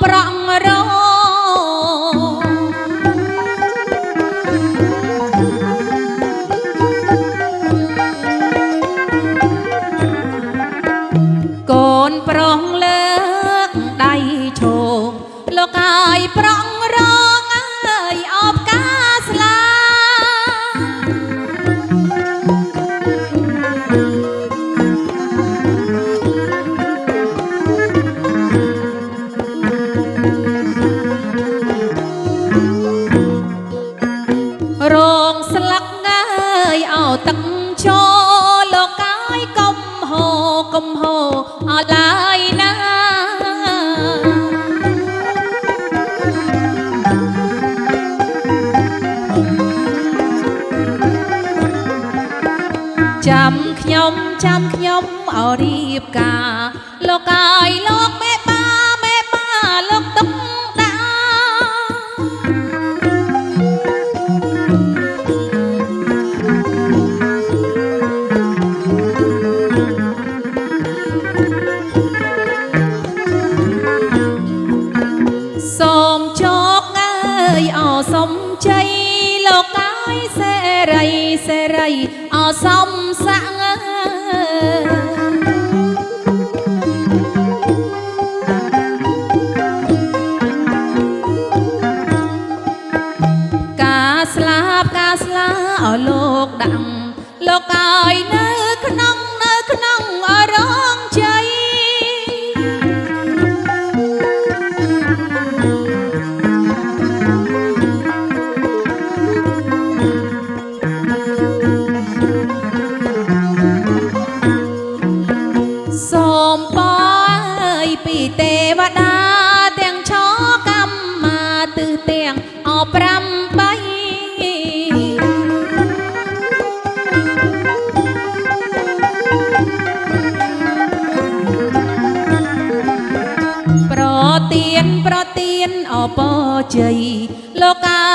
ប្រង់រកូនប្រងលើកដៃឈោលោកហើយប្រង់រងអើយអបកាស្លារងស្លឹកអើយអោទឹកចូលលោកកាយកុំហូអឡើយណាចាំខ្ញុំអរៀបការលោកកាយលោកមេបាលោកទុកសូមជោគអើយអសំជ័យលោកកាយសេរីអសំសាំងការស្លាប់អលោកដាំងលោកកាយនៅក្នុងរងជ័យសូមបយពីទេវតាទាំងឆកម្មមាទិទាំងអ8ប្រទានអបជ័យលោកកា